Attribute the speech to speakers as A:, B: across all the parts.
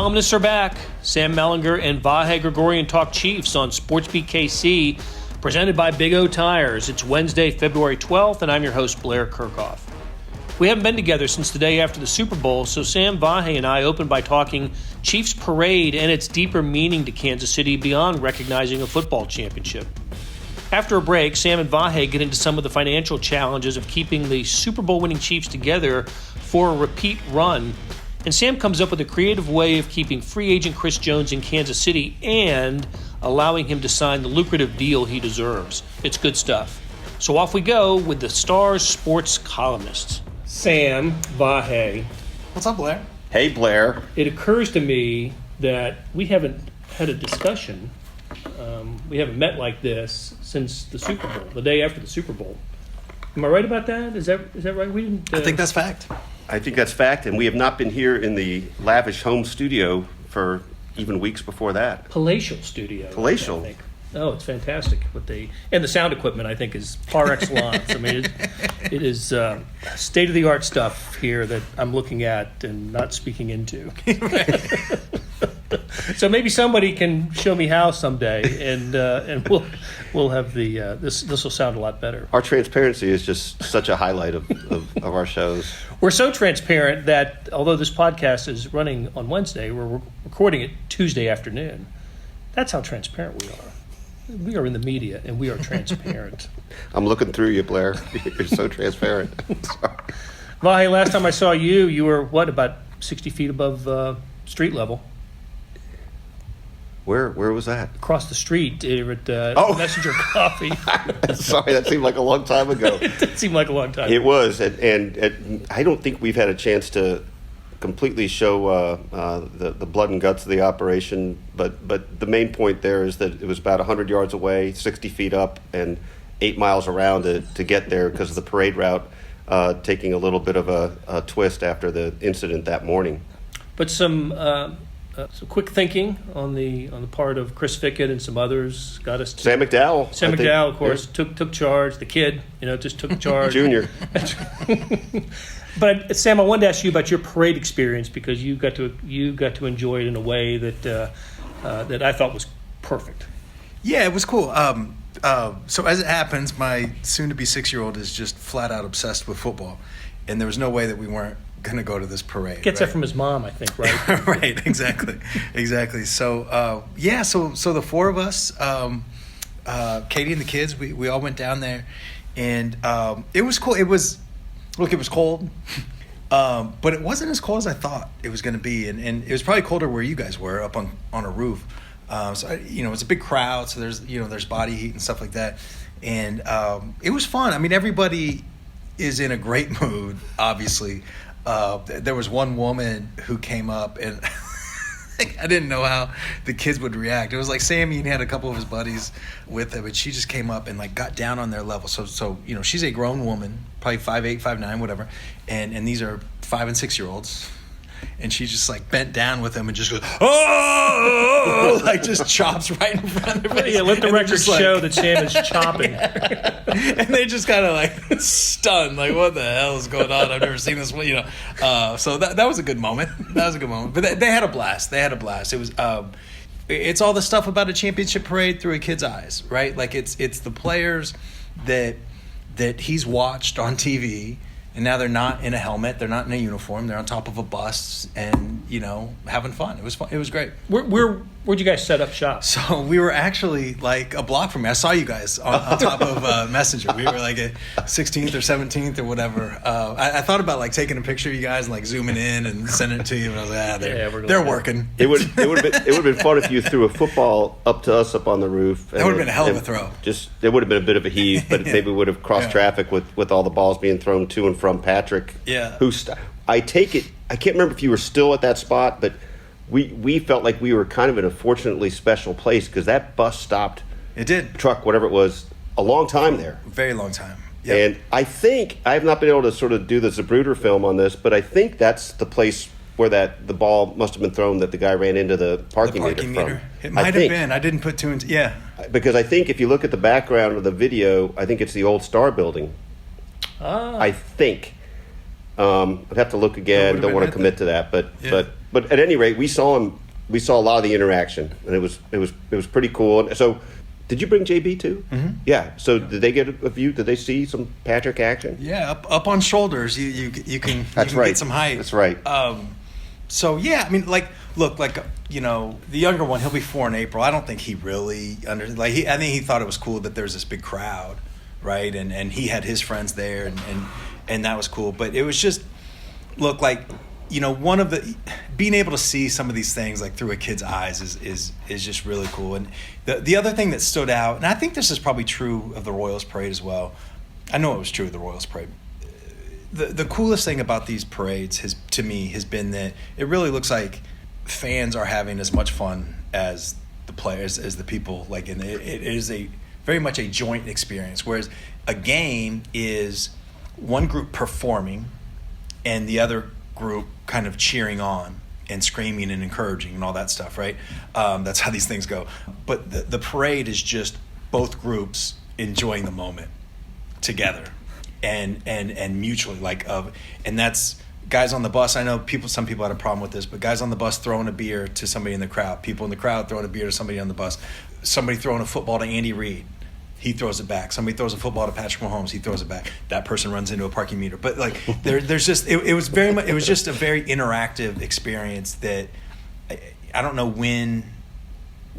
A: columnists are back. Sam Mellinger and Vahe Gregorian talk Chiefs on SportsBeat KC, presented by Big O Tires. It's Wednesday, February 12th, and I'm your host, Blair Kirchhoff. We haven't been together since the day after the Super Bowl, so Sam, Vahe, and I opened by talking Chiefs parade and its deeper meaning to Kansas City beyond recognizing a football championship. After a break, Sam and Vahe get into some of the financial challenges of keeping the Super Bowl winning Chiefs together for a repeat run. And Sam comes up with a creative way of keeping free agent Chris Jones in Kansas City and allowing him to sign the lucrative deal he deserves. It's good stuff. So off we go with the Stars Sports columnists. Sam, Vahe.
B: What's up, Blair?
C: Hey, Blair.
A: It occurs to me that we haven't had a discussion. We haven't met like this since the Super Bowl, the day after the Super Bowl. Am I right about that? Is that right? We didn't.
B: I think that's fact.
C: I think that's fact, and we have not been here in the lavish home studio for even weeks before that.
A: Palatial studio.
C: Palatial.
A: I think. Oh, it's fantastic. And the sound equipment, I think, is par excellence. I mean, it is state-of-the-art stuff here that I'm looking at and not speaking into. So maybe somebody can show me how someday, and we'll have the this will sound a lot better.
C: Our transparency is just such a highlight of our shows.
A: We're so transparent that although this podcast is running on Wednesday, we're recording it Tuesday afternoon. That's how transparent we are. We are in the media, and we are transparent.
C: I'm looking through you, Blair. You're so transparent.
A: Vahe, last time I saw you were, about 60 feet above street level?
C: Where was that?
A: Across the street at Messenger Coffee.
C: Sorry, that seemed like a long time ago.
A: It did seem like a long time.
C: It was, and I don't think we've had a chance to completely show the blood and guts of the operation, but the main point there is that it was about 100 yards away, 60 feet up, and 8 miles around to get there because of the parade route taking a little bit of a twist after the incident that morning.
A: But some quick thinking on the part of Chris Fickett and some others got us to
C: Sam McDowell.
A: Sam McDowell, of course, took charge. The kid, just took charge.
C: Junior.
A: But Sam, I wanted to ask you about your parade experience because you got to enjoy it in a way that I thought was perfect.
B: Yeah, it was cool. So as it happens, my soon-to-be 6-year-old is just flat out obsessed with football, and there was no way that we weren't going to go to this parade.
A: Gets that from his mom, I think, right?
B: Right, exactly. So so the four of us, Katie and the kids, we all went down there, and it was cool. It was cold, but it wasn't as cold as I thought it was going to be, and it was probably colder where you guys were up on a roof. So it's a big crowd, so there's body heat and stuff like that, and it was fun. I mean, everybody is in a great mood, obviously. There was one woman who came up, and I didn't know how the kids would react. It was like Sammy had a couple of his buddies with him, but she just came up and got down on their level. So she's a grown woman, probably 5'8", 5'9", whatever, and these are 5 and 6-year-olds. And she just bent down with him and just goes, oh, just chops right in front of her.
A: Yeah, let the record show that Sam is chopping.
B: And they just kind of stunned, what the hell is going on? I've never seen this, So that was a good moment. But they had a blast. It was, it's all the stuff about a championship parade through a kid's eyes, right? It's the players that he's watched on TV. And now they're not in a helmet. They're not in a uniform. They're on top of a bus and, having fun. It was fun. It was great.
A: Where'd you guys set up shop?
B: So we were actually a block from me. I saw you guys on top of Messenger. We were at 16th or 17th or whatever. I thought about taking a picture of you guys and zooming in and sending it to you. And I was they're working.
C: It would have been fun if you threw a football up to us up on the roof.
B: That would have been a hell of a throw.
C: It would have been a bit of a heave, but maybe we would have crossed traffic with all the balls being thrown to and from Patrick.
B: Yeah.
C: I take it. I can't remember if you were still at that spot, but we felt like we were kind of in a fortunately special place because that bus stopped.
B: It did.
C: Truck, whatever it was, a long time there.
B: Very long time. Yep.
C: And I think I have not been able to sort of do the Zapruder film on this, but I think that's the place where the ball must have been thrown that the guy ran into the parking meter from.
B: It might have been. I didn't put two and two. Yeah.
C: Because I think if you look at the background of the video, I think it's the old Star building. I think. I'd have to look again. Don't want to commit to that, but but at any rate, we saw him. We saw a lot of the interaction, and it was pretty cool. So, did you bring JB too?
B: Mm-hmm.
C: Yeah. So, did they get a view? Did they see some Patrick action?
B: Yeah, up on shoulders, you can
C: That's
B: you can
C: right.
B: get some height.
C: That's right.
B: So yeah, I mean, look, you know, the younger one, he'll be 4 in April. I don't think he really I think he thought it was cool that there was this big crowd, right? And he had his friends there, and that was cool. But it was just, look, like, you know, one of the being able to see some of these things like through a kid's eyes is just really cool. And the other thing that stood out, and I think this is probably true of the Royals Parade as well. I know it was true of the Royals Parade. The coolest thing about these parades has been that it really looks like fans are having as much fun as the players, as the people. Like, and it is very much a joint experience. Whereas a game is one group performing and the other group kind of cheering on and screaming and encouraging and all that stuff, right? That's how these things go. But the parade is just both groups enjoying the moment together. And mutually, and that's guys on the bus. I know some people had a problem with this, but guys on the bus throwing a beer to somebody in the crowd, people in the crowd throwing a beer to somebody on the bus, somebody throwing a football to Andy Reid, he throws it back. Somebody throws a football to Patrick Mahomes, he throws it back. That person runs into a parking meter. But like, there's just it was just a very interactive experience that I don't know when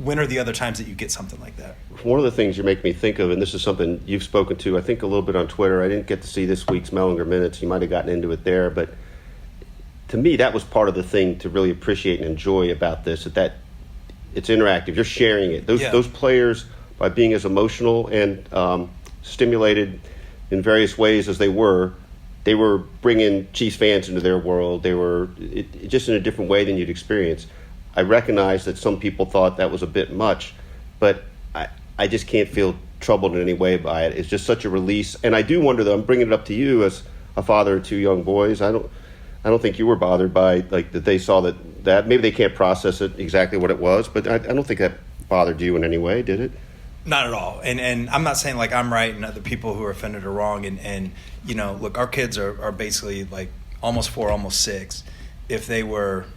B: are the other times that you get something like that?
C: One of the things you make me think of, and this is something you've spoken to, I think, a little bit on Twitter. I didn't get to see this week's Mellinger Minutes. You might have gotten into it there. But to me, that was part of the thing to really appreciate and enjoy about this, that it's interactive. You're sharing it. Those players, by being as emotional and stimulated in various ways as they were bringing Chiefs fans into their world. They were just in a different way than you'd experience. I recognize that some people thought that was a bit much, but I just can't feel troubled in any way by it. It's just such a release. And I do wonder, though, I'm bringing it up to you as a father of 2 young boys. I don't think you were bothered by, like, that they saw that maybe they can't process it exactly what it was, but I don't think that bothered you in any way, did it?
B: Not at all. And I'm not saying like I'm right and other people who are offended are wrong. And you know, look, our kids are basically like almost 4, almost 6. If they were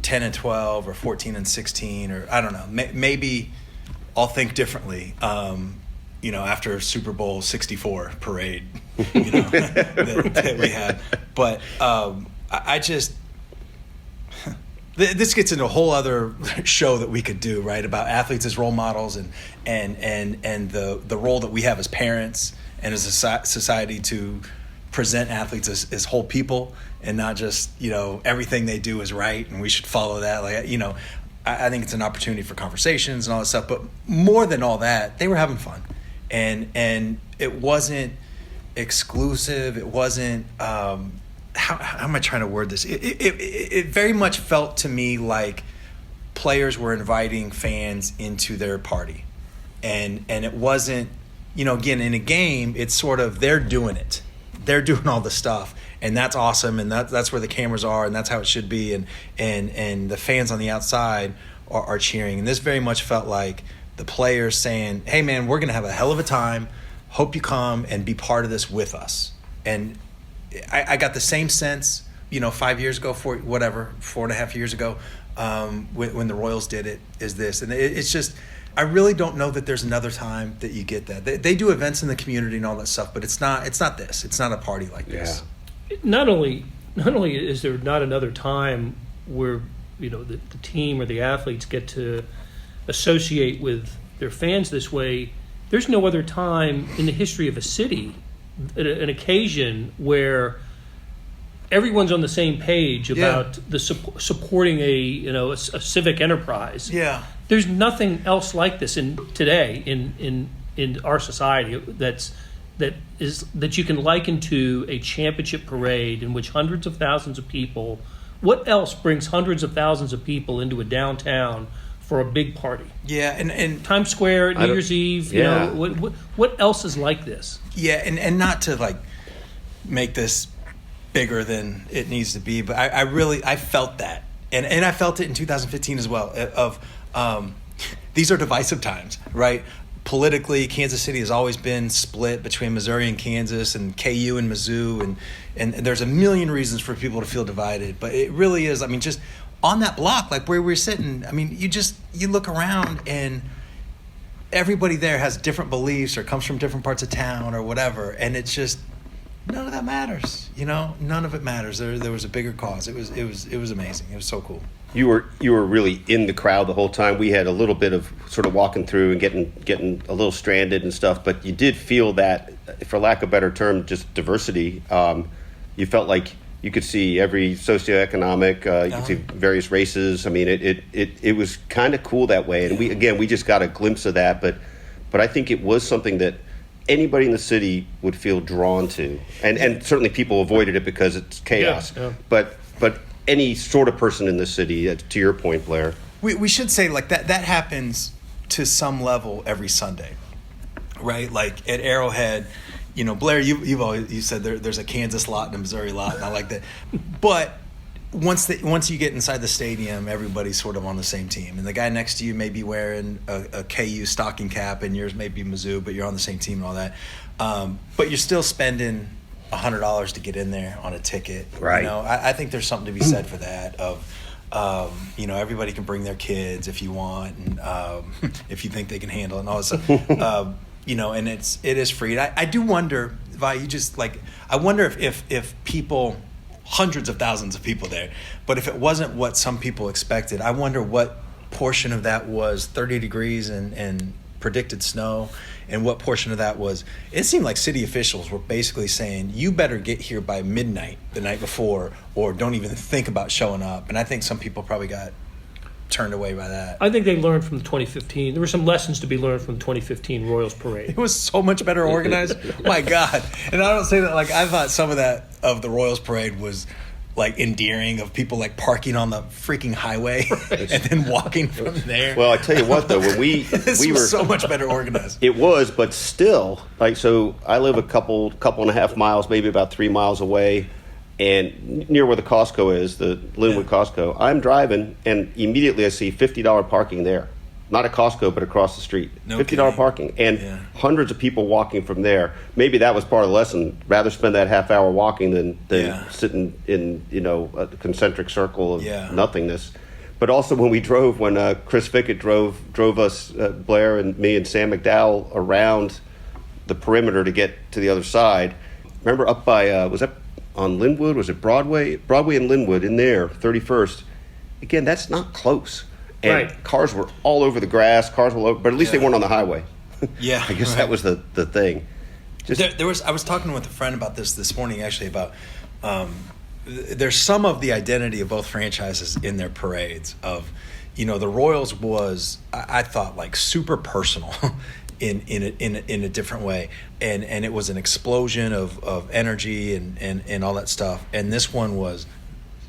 B: 10 and 12 or 14 and 16, or I don't know, maybe I'll think differently, you know, after Super Bowl 64 parade, you know, that we had. But I just, this gets into a whole other show that we could do, right, about athletes as role models and the role that we have as parents and as a society to present athletes as whole people and not just, you know, everything they do is right and we should follow that. Like, you know, I think it's an opportunity for conversations and all that stuff. But more than all that, they were having fun, and it wasn't exclusive. It wasn't. How am I trying to word this? It very much felt to me like players were inviting fans into their party, and it wasn't, you know, again, in a game, it's sort of they're doing it. They're doing all the stuff, and that's awesome, and that's where the cameras are, and that's how it should be, and the fans on the outside are cheering. And this very much felt like the players saying, hey, man, we're going to have a hell of a time. Hope you come and be part of this with us. And I got the same sense, you know, 5 years ago, 4.5 years ago, when the Royals did it, is this. And it's just, I really don't know that there's another time that you get that. They do events in the community and all that stuff, but it's not this. It's not a party like this.
A: Not only is there not another time where, you know, the team or the athletes get to associate with their fans this way, there's no other time in the history of a city, an occasion where everyone's on the same page about the supporting a civic enterprise.
B: Yeah.
A: There's nothing else like this today in our society that you can liken to a championship parade in which hundreds of thousands of people. What else brings hundreds of thousands of people into a downtown for a big party? Yeah, and Times Square, New Year's Eve. You know, what else is like this? Yeah, and not to like make this bigger than it needs to be, but I felt that, and I felt it in 2015 as well. These are divisive times, right?
B: politically, Kansas City has always been split between Missouri and Kansas and KU and Mizzou, and there's a million reasons for people to feel divided. But it really is, I mean, just on that block, like where we're sitting, I mean, you look around and everybody there has different beliefs or comes from different parts of town or whatever, and it's just none of that matters. None of it matters. There was a bigger cause. It was amazing. It was so cool.
C: You were really in the crowd the whole time. We had a little bit of sort of walking through and getting a little stranded and stuff, but you did feel that, for lack of a better term, just diversity. You felt like you could see every socioeconomic, you could see various races. I mean, it was kind of cool that way. And we just got a glimpse of that, but I think it was something that anybody in the city would feel drawn to, and certainly people avoided it because it's chaos.
A: Yeah.
C: But any sort of person in the city, to your point, Blair.
B: We should say like that happens to some level every Sunday, right? Like at Arrowhead, Blair, you said there's a Kansas lot and a Missouri lot, and I like that. But once you get inside the stadium, everybody's sort of on the same team, and the guy next to you may be wearing a KU stocking cap, and yours may be Mizzou, but you're on the same team and all that. But you're still spending $100 to get in there on a ticket.
C: Right.
B: I think there's something to be said for that. Everybody can bring their kids if you want, and if you think they can handle it, and all this stuff. And it is free. I do wonder, Vahe, I wonder if people, hundreds of thousands of people there, but if it wasn't what some people expected, I wonder what portion of that was 30 degrees and predicted snow, and what portion of that was, it seemed like city officials were basically saying, you better get here by midnight the night before, or don't even think about showing up. And I think some people probably got turned away by that.
A: I think they learned from the 2015. There were some lessons to be learned from the 2015 Royals Parade.
B: It was so much better organized. My God. And I don't say that, I thought some of the Royals Parade was endearing, of people parking on the freaking highway and then walking from there.
C: Well, I tell you what, though, when we
B: we were so much better organized.
C: It was, but still, so I live a couple and a half miles, maybe about 3 miles away, and near where the Costco is, the Linwood Costco. I'm driving, and immediately I see $50 parking there. Not at Costco, but across the street.
B: No
C: $50
B: kidding.
C: parking. And hundreds of people walking from there. Maybe that was part of the lesson. Rather spend that half hour walking than sitting in, a concentric circle of nothingness. But also when we drove, when Chris Fickett drove us, Blair and me and Sam McDowell, around the perimeter to get to the other side. Remember up by, was that on Linwood? Was it Broadway? Broadway and Linwood in there, 31st. Again, that's not close. And cars were all over the grass, but at least they weren't on the highway.
B: Yeah.
C: I guess that was the thing.
B: I was talking with a friend about this morning, actually, about there's some of the identity of both franchises in their parades of, the Royals was, I thought, super personal in a different way. And it was an explosion of energy and all that stuff. And this one was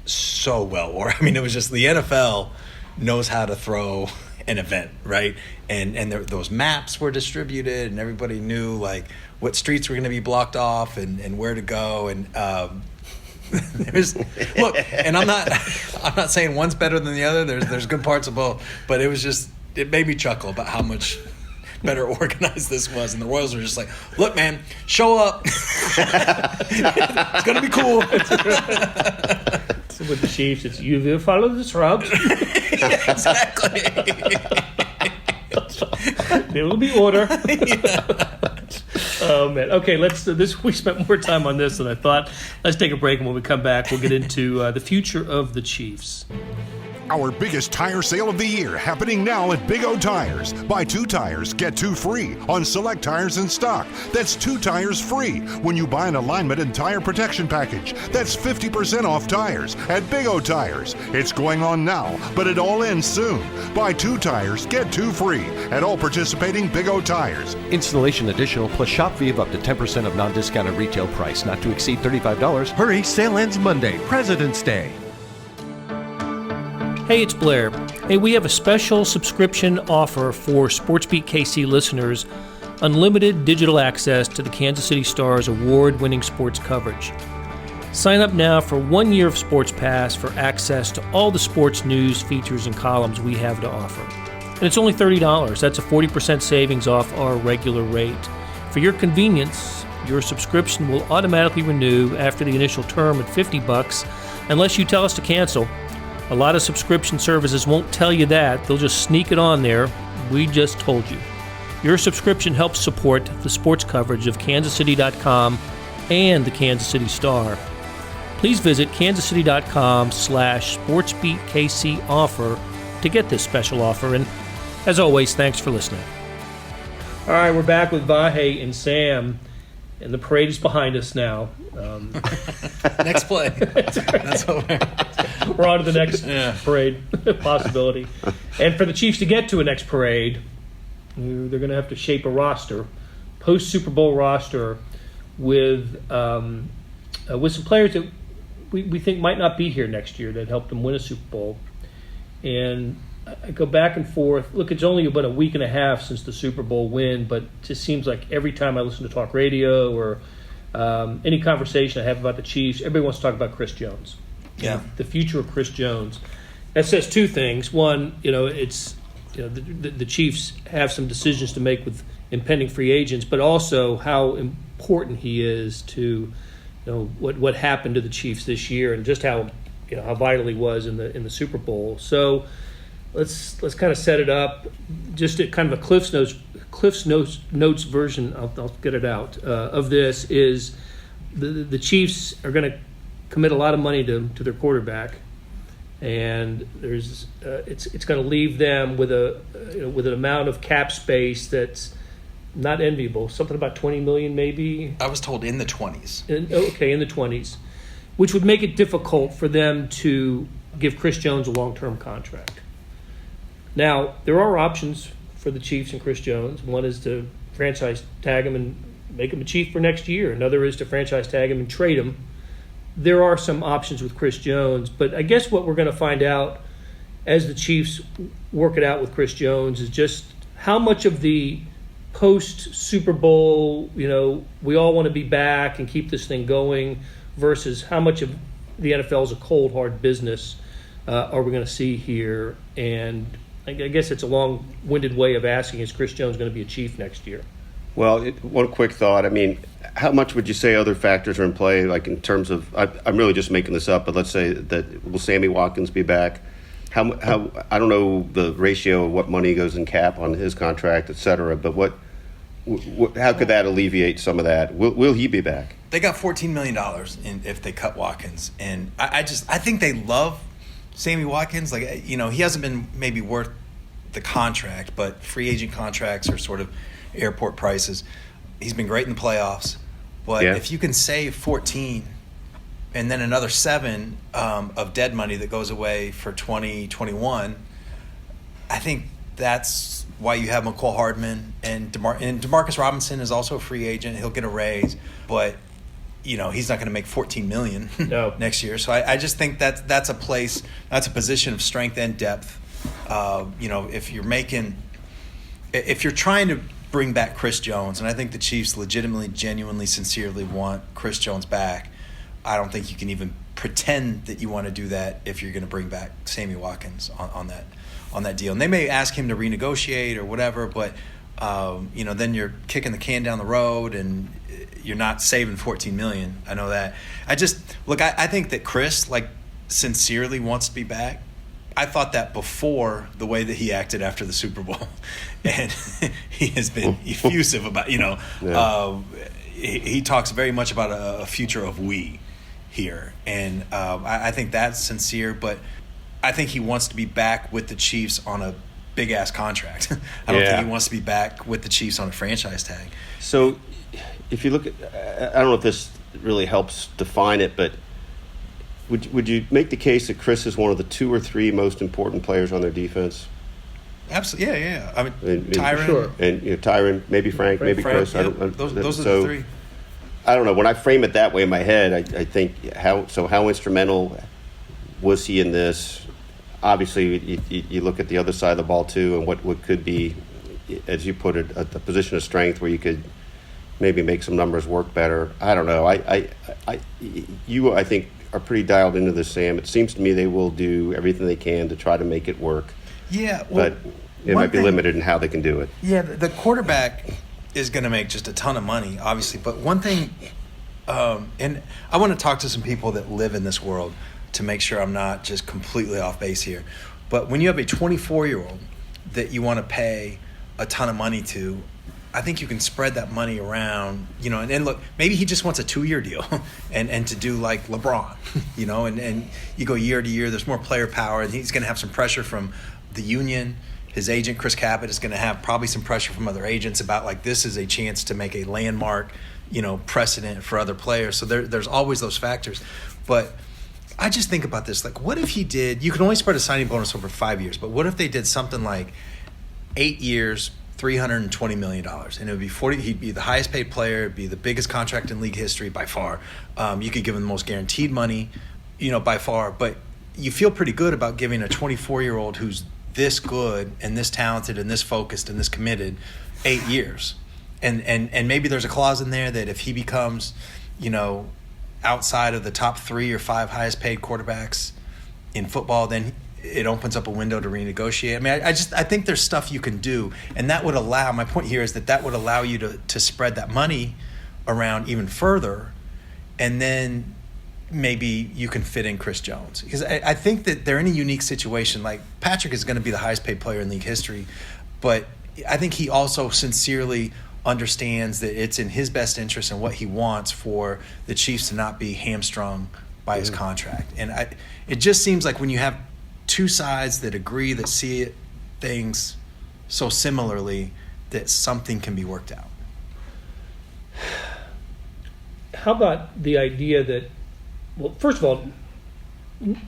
B: so it was just the NFL knows how to throw an event, right? And those maps were distributed, and everybody knew what streets were going to be blocked off and where to go. And look, and I'm not saying one's better than the other. There's good parts of both, but it made me chuckle about how much better organized this was. And the Royals were just like, look, man, show up. It's gonna be cool.
A: With the Chiefs, it's you will follow the shrubs.
B: Yeah, exactly.
A: There will be order. Oh man. Okay, we spent more time on this than I thought. Let's take a break, and when we come back, we'll get into the future of the Chiefs.
D: Our biggest tire sale of the year happening now at Big O Tires. Buy 2 tires, get 2 free on select tires in stock. That's 2 tires free when you buy an alignment and tire protection package. That's 50% off tires at Big O Tires. It's going on now, but it all ends soon. Buy 2 tires, get 2 free at all participating Big O Tires.
E: Installation additional plus shop fee of up to 10% of non-discounted retail price, not to exceed $35. Hurry, sale ends Monday, President's Day.
A: Hey, it's Blair. Hey, we have a special subscription offer for SportsBeat KC listeners, unlimited digital access to the Kansas City Star's award-winning sports coverage. Sign up now for 1 year of Sports Pass for access to all the sports news, features, and columns we have to offer. and it's only $30. That's a 40% savings off our regular rate. For your convenience, your subscription will automatically renew after the initial term at $50 unless you tell us to cancel. A lot of subscription services won't tell you that. They'll just sneak it on there. We just told you. Your subscription helps support the sports coverage of kansascity.com and the Kansas City Star. Please visit kansascity.com/sportsbeatkc offer to get this special offer. And as always, thanks for listening. All right, we're back with Vahe and Sam, and the parade is behind us now.
B: Next play. That's what
A: we're on to the next parade possibility. And for the Chiefs to get to a next parade, they're going to have to shape a roster, post-Super Bowl roster, with some players that we think might not be here next year that helped them win a Super Bowl. And I go back and forth. Look, it's only about a week and a half since the Super Bowl win, but it just seems like every time I listen to talk radio or any conversation I have about the Chiefs, everybody wants to talk about Chris Jones.
B: Yeah.
A: The future of Chris Jones. That says two things. One, it's the Chiefs have some decisions to make with impending free agents, but also how important he is to what happened to the Chiefs this year and just how vital he was in the Super Bowl. So let's kind of set it up. Just at kind of a Cliff's Notes version. I'll get it out of this is the Chiefs are going to commit a lot of money to their quarterback, and there's it's going to leave them with an amount of cap space that's not enviable. Something about $20 million, maybe.
B: I was told in the 20s.
A: In the 20s, which would make it difficult for them to give Chris Jones a long-term contract. Now, there are options for the Chiefs and Chris Jones. One is to franchise tag him and make him a Chief for next year. Another is to franchise tag him and trade him. There are some options with Chris Jones, but I guess what we're going to find out as the Chiefs work it out with Chris Jones is just how much of the post-Super Bowl, we all want to be back and keep this thing going versus how much of the NFL is a cold, hard business are we going to see here. And I guess it's a long-winded way of asking, is Chris Jones going to be a Chief next year?
C: Well, one quick thought. I mean, how much would you say other factors are in play, like in terms of, I'm really just making this up, but let's say that will Sammy Watkins be back? How I don't know the ratio of what money goes in cap on his contract, et cetera, but how could that alleviate some of that? Will he be back?
B: They got $14 million if they cut Watkins, and I think they love Sammy Watkins. Like, he hasn't been maybe worth the contract, but free agent contracts are sort of airport prices. He's been great in the playoffs, but if you can save 14 and then another 7 of dead money that goes away for 2021, I think that's why you have McCole Hardman and DeMarcus Robinson is also a free agent. He'll get a raise, but he's not going to make $14 million next year. So I just think that's a position of strength and depth. If you're trying to bring back Chris Jones, and I think the Chiefs legitimately, genuinely, sincerely want Chris Jones back, I don't think you can even pretend that you want to do that if you're going to bring back Sammy Watkins on that deal. And they may ask him to renegotiate or whatever, but then you're kicking the can down the road and you're not saving $14 million. I know that. I think that Chris sincerely wants to be back. I thought that before the way that he acted after the Super Bowl, and he has been effusive about he talks very much about a future of we here, and I think that's sincere, but I think he wants to be back with the Chiefs on a big ass contract. I don't think he wants to be back with the Chiefs on a franchise tag.
C: So if you look at, I don't know if this really helps define it, but would you make the case that Chris is one of the 2 or 3 most important players on their defense?
B: Absolutely, yeah. I mean, Tyron.
A: Sure.
C: And Tyron, maybe Frank, maybe Chris.
B: Yeah. Those are the 3.
C: I don't know. When I frame it that way in my head, I think how instrumental was he in this? Obviously, you look at the other side of the ball too, and what could be, as you put it, a position of strength where you could maybe make some numbers work better. I don't know. I think are pretty dialed into this, Sam. It seems to me they will do everything they can to try to make it work.
B: Yeah, well,
C: it might be limited in how they can do it.
B: Yeah, the quarterback is going to make just a ton of money, obviously. But one thing, and I want to talk to some people that live in this world to make sure I'm not just completely off base here. But when you have a 24-year-old that you want to pay a ton of money to, I think you can spread that money around, and look, maybe he just wants a 2-year deal and to do like LeBron, and you go year to year, there's more player power, and he's going to have some pressure from the union. His agent, Chris Cabot, is going to have probably some pressure from other agents about like this is a chance to make a landmark, precedent for other players. So there's always those factors. But I just think about this, like what if he did, you can only spread a signing bonus over 5 years, but what if they did something like 8 years, $320 million, and it would be 40. He'd be the highest paid player. It'd be the biggest contract in league history by far. You could give him the most guaranteed money, by far. But you feel pretty good about giving a 24-year-old who's this good and this talented and this focused and this committed 8 years, and maybe there's a clause in there that if he becomes, outside of the top 3 or 5 highest paid quarterbacks in football, then it opens up a window to renegotiate. I mean, I think there's stuff you can do, and that would allow, my point here is that would allow you to spread that money around even further, and then maybe you can fit in Chris Jones. Because I think that they're in a unique situation. Like, Patrick is going to be the highest paid player in league history, but I think he also sincerely understands that it's in his best interest and what he wants for the Chiefs to not be hamstrung by his contract. And it just seems like when you have two sides that agree, that see things so similarly, that something can be worked out.
A: How about the idea that, well, first of all,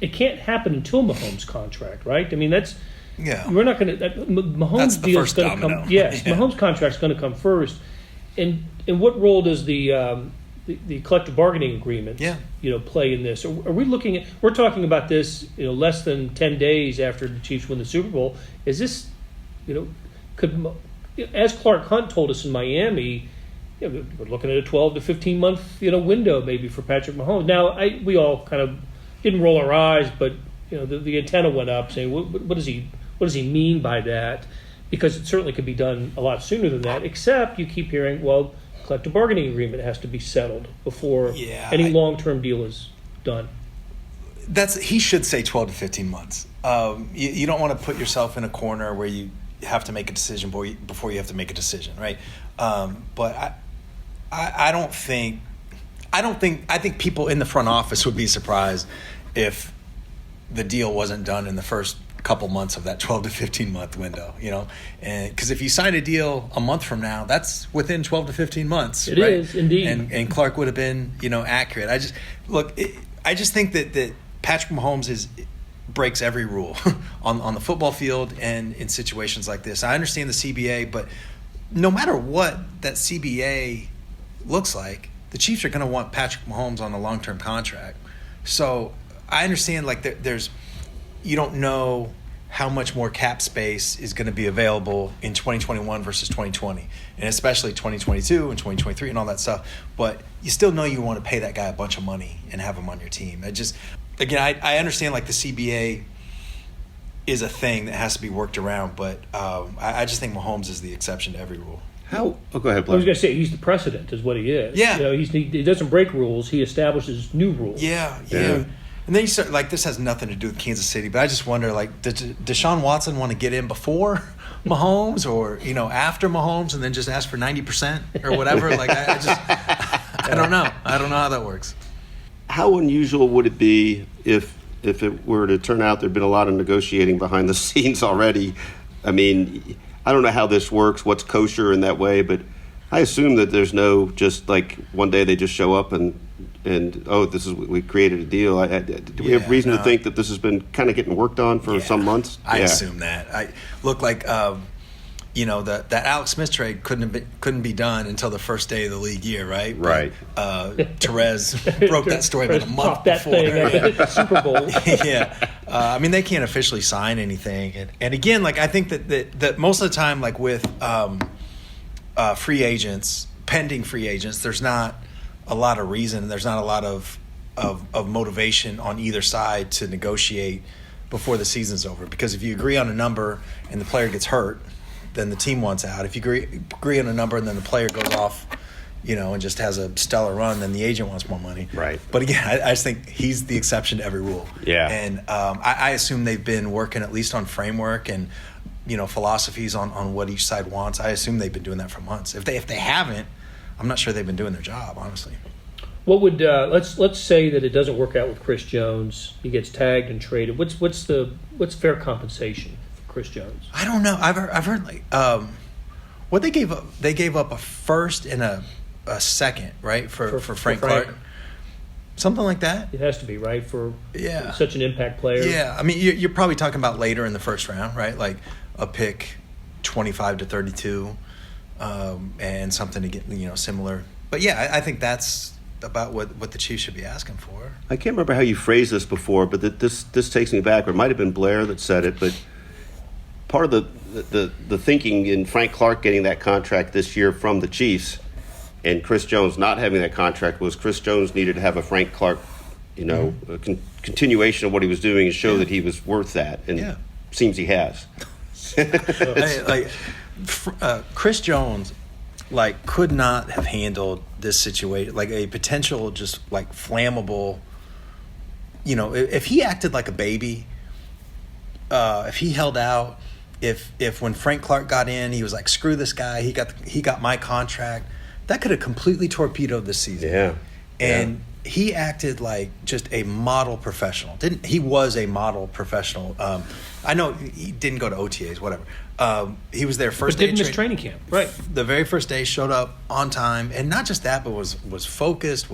A: it can't happen until Mahomes' contract, right? I mean, we're not going to. Mahomes' deal is going to come. Yes, yeah. Mahomes' contract is going to come first. And what role does the collective bargaining agreement, play in this? Are we looking at? We're talking about this, less than 10 days after the Chiefs win the Super Bowl. Is this, could, as Clark Hunt told us in Miami, we're looking at a 12 to 15 month, window maybe for Patrick Mahomes. Now, we all kind of didn't roll our eyes, but the antenna went up saying, what does he mean by that? Because it certainly could be done a lot sooner than that. Except you keep hearing, well, collective bargaining agreement has to be settled before any long-term deal is done.
B: He should say 12 to 15 months. You don't want to put yourself in a corner where you have to make a decision before you have to make a decision, right? But I think people in the front office would be surprised if the deal wasn't done in the first couple months of that 12 to 15 month window, and because if you sign a deal a month from now, that's within 12 to 15 months.
A: It is indeed.
B: And Clark would have been, accurate. I just think that Patrick Mahomes breaks every rule on the football field and in situations like this. I understand the CBA, but no matter what that CBA looks like, the Chiefs are going to want Patrick Mahomes on a long-term contract. So I understand, you don't know how much more cap space is going to be available in 2021 versus 2020, and especially 2022 and 2023 and all that stuff. But you still know you want to pay that guy a bunch of money and have him on your team. I understand the CBA is a thing that has to be worked around, but I just think Mahomes is the exception to every rule.
C: Go ahead, Blair.
A: I was going to say he's the precedent, is what he is.
B: Yeah.
A: He doesn't break rules; he establishes new rules.
B: Yeah. And then you start, this has nothing to do with Kansas City, but I just wonder, did Deshaun Watson want to get in before Mahomes or, after Mahomes and then just ask for 90% or whatever? I don't know. I don't know how that works.
C: How unusual would it be if it were to turn out there'd been a lot of negotiating behind the scenes already? I mean, I don't know how this works, what's kosher in that way, but I assume that there's no just one day they just show up and we created a deal. Do we have reason to think that this has been kind of getting worked on for some months?
B: I assume that. I look like that Alex Smith trade couldn't be done until the first day of the league year, right?
C: Right.
B: Therese broke that story about a month before.
A: Super Bowl.
B: Yeah. They can't officially sign anything, and again, I think that most of the time, with free agents, pending free agents, there's not a lot of reason. There's not a lot of motivation on either side to negotiate before the season's over. Because if you agree on a number and the player gets hurt, then the team wants out. If you agree on a number and then the player goes off, and just has a stellar run, then the agent wants more money.
C: Right.
B: But again, I just think he's the exception to every rule.
C: Yeah.
B: And I assume they've been working at least on framework and philosophies on what each side wants. I assume they've been doing that for months. If they haven't, I'm not sure they've been doing their job, honestly.
A: What would let's say that it doesn't work out with Chris Jones? He gets tagged and traded. What's fair compensation for Chris Jones?
B: I don't know. I've heard what they gave up. They gave up a first and a second, right, for Frank Clark. Something like that.
A: It has to be, right, for
B: Yeah.
A: such an impact player.
B: Yeah, I mean, you're probably talking about later in the first round, right? Like a pick 25 to 32, and something to get similar. But yeah, I think that's about what the Chiefs should be asking for.
C: I can't remember how you phrased this before, but this takes me back. Or it might have been Blair that said it, but part of the thinking in Frank Clark getting that contract this year from the Chiefs and Chris Jones not having that contract was Chris Jones needed to have a Frank Clark, a continuation of what he was doing and show that he was worth that, and seems he has.
B: Chris Jones, could not have handled this situation, a potential just flammable. If he acted like a baby, if he held out, if when Frank Clark got in, he was like, "Screw this guy, he got my contract." That could have completely torpedoed this season.
C: Yeah.
B: And he acted like just a model professional. He was a model professional. I know he didn't go to OTAs, whatever. He was there first day.
A: But didn't miss training camp. Right.
B: The very first day, showed up on time, and not just that, but was focused,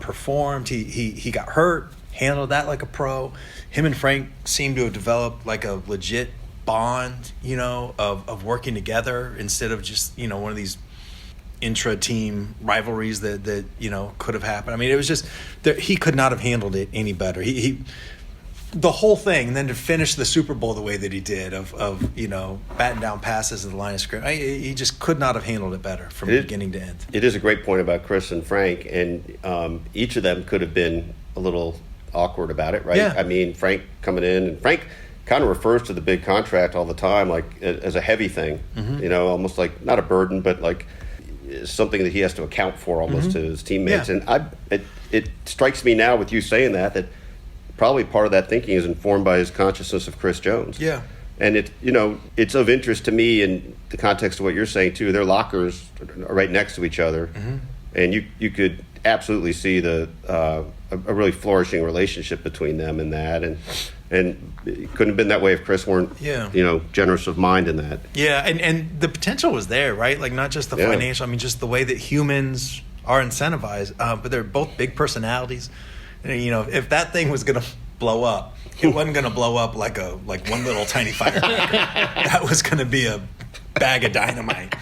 B: performed. He got hurt, handled that like a pro. Him and Frank seemed to have developed like a legit bond, of working together instead of just, one of these intra-team rivalries that could have happened. I mean, it was just he could not have handled it any better. He the whole thing, and then to finish the Super Bowl the way that he did, of batting down passes at the line of scrimmage, he just could not have handled it better from beginning to end.
C: It is a great point about Chris and Frank, and each of them could have been a little awkward about it, right?
B: Yeah.
C: I mean, Frank coming in, and Frank kind of refers to the big contract all the time, as a heavy thing, almost like not a burden, but something that he has to account for almost to his teammates.
B: Yeah.
C: And it strikes me now with you saying that probably part of that thinking is informed by his consciousness of Chris Jones.
B: Yeah.
C: And it's of interest to me in the context of what you're saying too. Their lockers are right next to each other, and you could absolutely see a really flourishing relationship between them in that, and it couldn't have been that way if Chris weren't generous of mind in that.
B: Yeah, and the potential was there, right? Not just the financial. I mean, just the way that humans are incentivized. But they're both big personalities. And, if that thing was going to blow up, it wasn't going to blow up like one little tiny firecracker. That was going to be a bag of dynamite,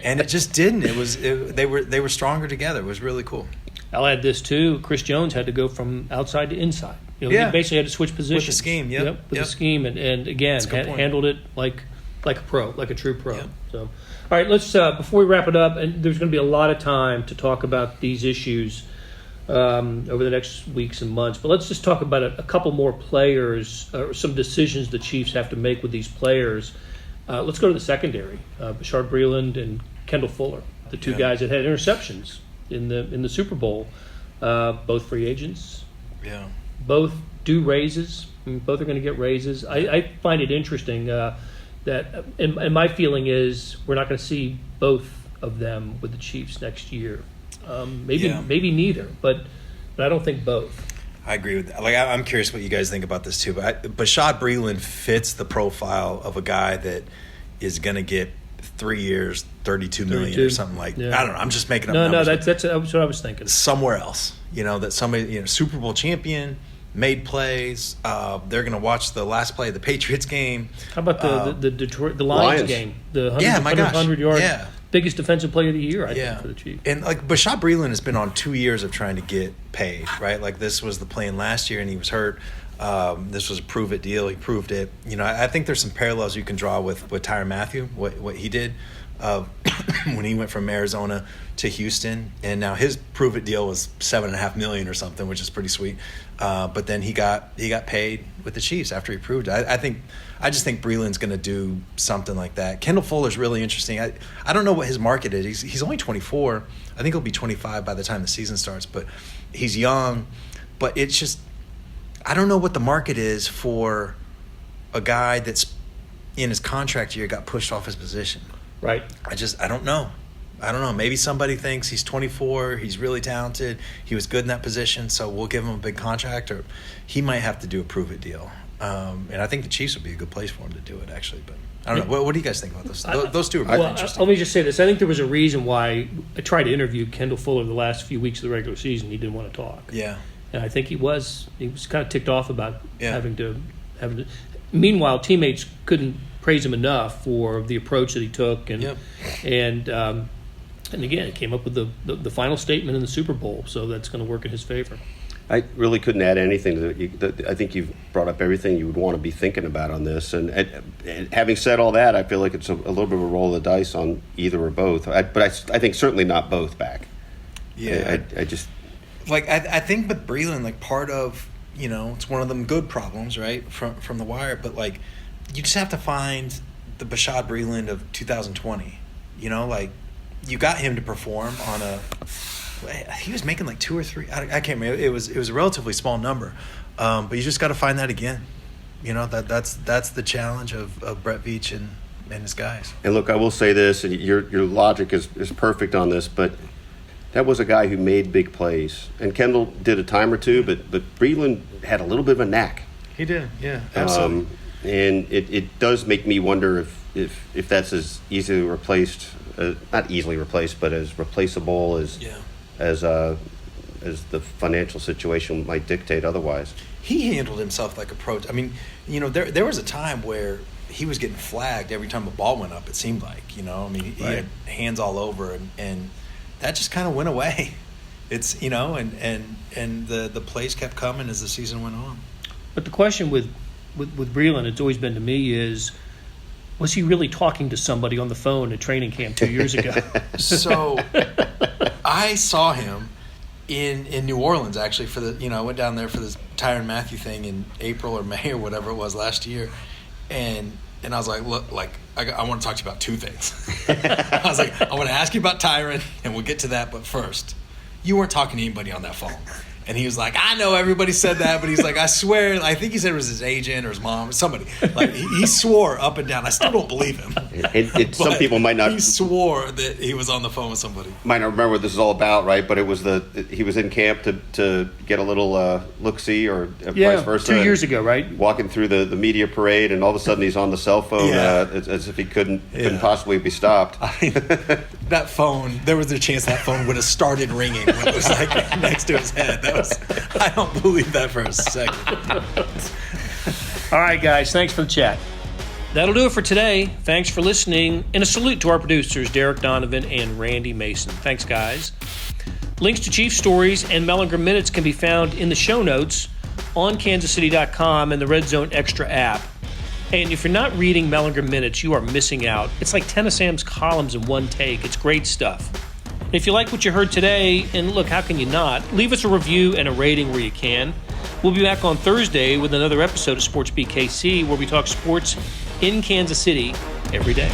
B: and it just didn't. They were stronger together. It was really cool.
A: I'll add this too. Chris Jones had to go from outside to inside. He basically had to switch positions.
B: With the scheme,
A: with the scheme, and again, handled it like a pro, like a true pro.
B: Yep.
A: So, all right, let's before we wrap it up, and there's going to be a lot of time to talk about these issues over the next weeks and months. But let's just talk about a couple more players, or some decisions the Chiefs have to make with these players. Let's go to the secondary. Bashard Breeland and Kendall Fuller, the two guys that had interceptions in the Super Bowl, both free agents.
B: Yeah.
A: Both do raises. I mean, both are going to get raises. I find it interesting that, and my feeling is we're not going to see both of them with the Chiefs next year. Maybe neither, but I don't think both.
B: I agree with that. I'm curious what you guys think about this too. But Bashad Breeland fits the profile of a guy that is going to get 3 years, $32 million or something like. I don't know. I'm just making up numbers.
A: No, that's what I was thinking.
B: Somewhere else, that somebody, Super Bowl champion, made plays. They're going to watch the last play of the Patriots game.
A: How about the Detroit Lions game? The 100 yard.
B: Yeah.
A: Biggest defensive player of the year, I think, for the Chiefs.
B: And Bashad Breeland has been on 2 years of trying to get paid, right? This was the plan last year, and he was hurt. This was a prove it deal. He proved it. I think there's some parallels you can draw with Tyrann Mathieu, what he did. when he went from Arizona to Houston, and now his prove it deal was $7.5 million or something, which is pretty sweet. But then he got paid with the Chiefs after he proved it. I just think Breeland's going to do something like that. Kendall Fuller's really interesting. I don't know what his market is. He's only 24. I think he'll be 25 by the time the season starts. But he's young. But it's just, I don't know what the market is for a guy that's in his contract year got pushed off his position.
A: Right.
B: I don't know. Maybe somebody thinks he's 24, he's really talented, he was good in that position, so we'll give him a big contract, or he might have to do a prove-it deal. And I think the Chiefs would be a good place for him to do it, actually. But I don't know. What do you guys think about this? Those two are really interesting.
A: Let me just say this. I think there was a reason why I tried to interview Kendall Fuller the last few weeks of the regular season. He didn't want to talk.
B: Yeah.
A: And I think he was kind of ticked off about having to. Meanwhile, teammates couldn't praise him enough for the approach that he took, and again, it came up with the final statement in the Super Bowl, so that's going to work in his favor.
C: I really couldn't add anything to it. I think you've brought up everything you would want to be thinking about on this. And having said all that, I feel like it's a little bit of a roll of the dice on either or both. But I think certainly not both back.
B: Yeah.
C: I just...
B: I think with Breeland, part of, it's one of them good problems, right, from the wire. But, you just have to find the Bashaud Breeland of 2020. You got him to perform on he was making 2 or 3. I can't remember. It was a relatively small number, but you just got to find that again. That's the challenge of Brett Veach and his guys.
C: And look, I will say this, and your logic is perfect on this, but that was a guy who made big plays, and Kendall did a time or two, but Breeland had a little bit of a knack.
B: He did, yeah, absolutely.
C: And it does make me wonder if that's as easily replaced, not easily replaced, but as replaceable as the financial situation might dictate otherwise.
B: He handled himself like a pro. I mean, there was a time where he was getting flagged every time a ball went up, it seemed like, he had hands all over, and that just kind of went away. It's, and the plays kept coming as the season went on.
A: But the question with Breeland, it's always been to me, is was he really talking to somebody on the phone at training camp 2 years ago?
B: So I saw him in New Orleans, actually, for I went down there for this Tyrann Mathieu thing in April or May or whatever it was last year. And I was like, look, I want to talk to you about 2 things. I was like, I want to ask you about Tyrann, and we'll get to that. But first, you weren't talking to anybody on that phone. And he was like, I know everybody said that, but he's like, I swear, I think he said it was his agent or his mom or somebody. He swore up and down. I still don't believe him.
C: Some people might not.
B: He swore that he was on the phone with somebody.
C: Might not remember what this is all about, right? But it was he was in camp to get a little look-see or vice versa.
A: 2 years ago, right?
C: Walking through the media parade, and all of a sudden he's on the cell phone as if he couldn't possibly be stopped.
B: That phone, there was a chance that phone would have started ringing when it was next to his head. I don't believe that for a second.
A: All right, guys, thanks for the chat. That'll do it for today. Thanks for listening, and a salute to our producers, Derek Donovan and Randy Mason. Thanks, guys. Links to Chief Stories and Mellinger Minutes can be found in the show notes on kansascity.com and the Red Zone Extra app. Hey, and if you're not reading Mellinger Minutes, you are missing out. It's like 10 of Sam's columns in one take. It's great stuff. And if you like what you heard today, and look, how can you not, leave us a review and a rating where you can. We'll be back on Thursday with another episode of Sports Beat KC, where we talk sports in Kansas City every day.